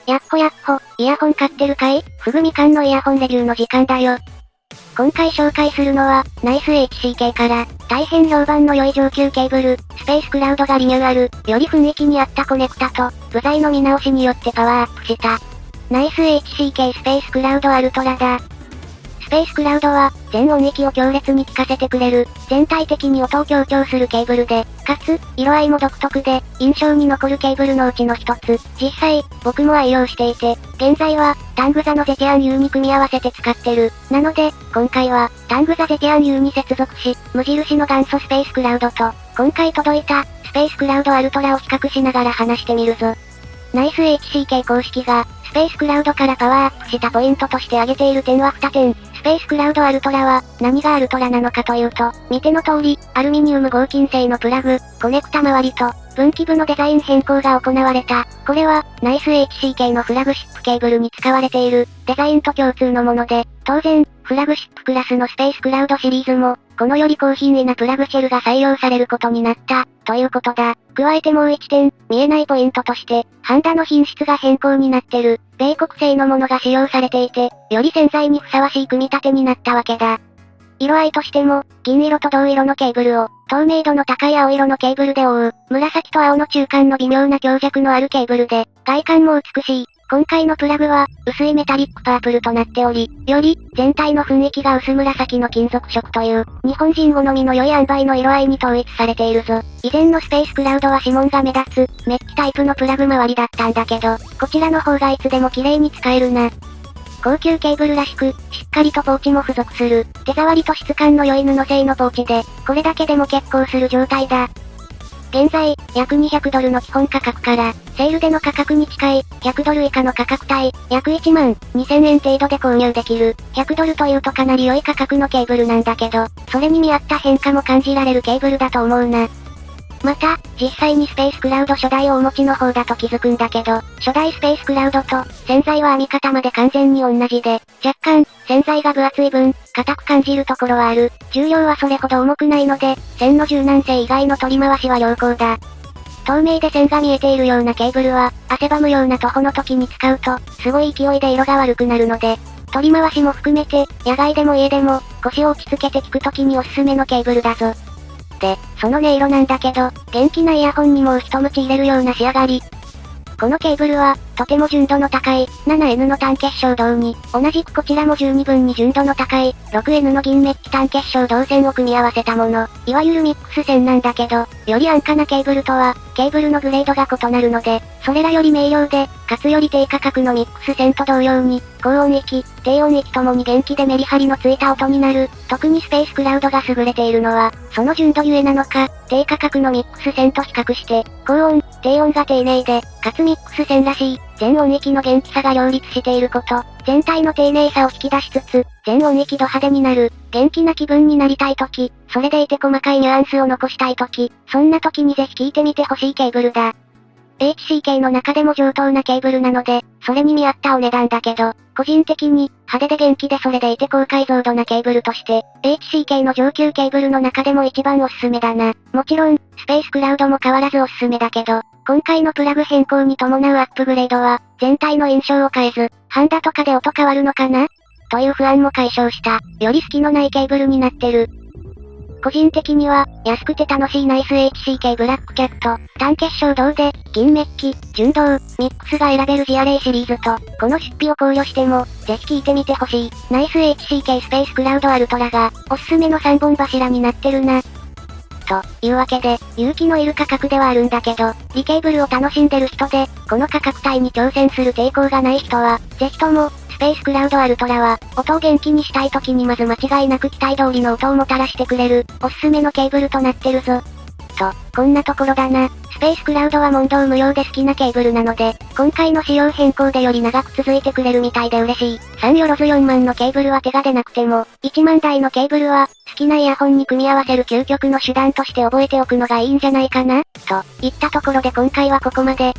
やっほやっほ、イヤホン買ってるかい？ふぐみかんのイヤホンレビューの時間だよ。今回紹介するのは、ナイス HCK から、大変評判の良い上級ケーブル、スペースクラウドがリニューアル、より雰囲気に合ったコネクタと、部材の見直しによってパワーアップした。ナイス HCK スペースクラウドアルトラだ。スペースクラウドは、全音域を強烈に聞かせてくれる、全体的に音を強調するケーブルで、かつ、色合いも独特で、印象に残るケーブルのうちの一つ。実際、僕も愛用していて、現在は、タングザのゼティアン U に組み合わせて使ってる。なので、今回は、タングザゼティアン U に接続し、無印の元祖スペースクラウドと、今回届いた、スペースクラウドアルトラを比較しながら話してみるぞ。ナイス HCK 公式が、スペースクラウドからパワーアップしたポイントとして挙げている点は2点。スペースクラウドアルトラは、何がアルトラなのかというと、見ての通り、アルミニウム合金製のプラグ、コネクタ周りと、分岐部のデザイン変更が行われた。これは、ナイス HCK のフラグシップケーブルに使われている、デザインと共通のもので、当然、フラグシップクラスのスペースクラウドシリーズも、このより高品位なプラグシェルが採用されることになった、ということだ。加えてもう一点、見えないポイントとして、ハンダの品質が変更になってる、米国製のものが使用されていて、より洗剤にふさわしい組み立てになったわけだ。色合いとしても、銀色と銅色のケーブルを、透明度の高い青色のケーブルで覆う、紫と青の中間の微妙な強弱のあるケーブルで、外観も美しい。今回のプラグは、薄いメタリックパープルとなっており、より、全体の雰囲気が薄紫の金属色という、日本人好みの良い塩梅の色合いに統一されているぞ。以前のスペースクラウドは指紋が目立つ、メッキタイプのプラグ周りだったんだけど、こちらの方がいつでも綺麗に使えるな。高級ケーブルらしく、しっかりとポーチも付属する、手触りと質感の良い布製のポーチで、これだけでも結構する状態だ。現在、約200ドルの基本価格から、セールでの価格に近い、100ドル以下の価格帯、約1万2000円程度で購入できる、100ドルというとかなり良い価格のケーブルなんだけど、それに見合った変化も感じられるケーブルだと思うな。また、実際にスペースクラウド初代をお持ちの方だと気づくんだけど、初代スペースクラウドと、洗剤は編み方まで完全に同じで、若干、洗剤が分厚い分、硬く感じるところはある。重量はそれほど重くないので、線の柔軟性以外の取り回しは良好だ。透明で線が見えているようなケーブルは、汗ばむような徒歩の時に使うと、すごい勢いで色が悪くなるので、取り回しも含めて、野外でも家でも、腰を落ち着けて聞く時におすすめのケーブルだぞ。で、その音色なんだけど、元気なイヤホンにもう一鞭入れるような仕上がり。このケーブルは、とても純度の高い、7N の単結晶銅に、同じくこちらも十二分に純度の高い、6N の銀メッキ単結晶銅線を組み合わせたもの。いわゆるミックス線なんだけど、より安価なケーブルとは、ケーブルのグレードが異なるので、それらより明瞭で、かつより低価格のミックス線と同様に、高音域、低音域ともに元気でメリハリのついた音になる。特にスペースクラウドが優れているのは、その純度ゆえなのか、低価格のミックス線と比較して、高音、低音が丁寧で、かつミックス線らしい、全音域の元気さが両立していること、全体の丁寧さを引き出しつつ、全音域ド派手になる、元気な気分になりたいとき、それでいて細かいニュアンスを残したいとき、そんなときにぜひ聞いてみてほしいケーブルだ。HCK の中でも上等なケーブルなので、それに見合ったお値段だけど、個人的に、派手で元気でそれでいて高解像度なケーブルとして、HCK の上級ケーブルの中でも一番おすすめだな。もちろん、スペースクラウドも変わらずおすすめだけど、今回のプラグ変更に伴うアップグレードは、全体の印象を変えず、ハンダとかで音変わるのかなという不安も解消した、より隙のないケーブルになってる。個人的には、安くて楽しいナイス HCK ブラックキャット、単結晶銅で、銀メッキ、純銅、ミックスが選べるジアレイシリーズと、この出費を考慮しても、ぜひ聞いてみてほしい。ナイス HCK スペースクラウドアルトラが、おすすめの3本柱になってるな。というわけで、勇気のいる価格ではあるんだけど、リケーブルを楽しんでる人で、この価格帯に挑戦する抵抗がない人は、ぜひとも、スペースクラウドアルトラは、音を元気にしたい時にまず間違いなく期待通りの音をもたらしてくれる、おすすめのケーブルとなってるぞ。と、こんなところだな。スペースクラウドは問答無用で好きなケーブルなので、今回の仕様変更でより長く続いてくれるみたいで嬉しい。3よろず4万のケーブルは手が出なくても、1万台のケーブルは、好きなイヤホンに組み合わせる究極の手段として覚えておくのがいいんじゃないかなといったところで今回はここまで。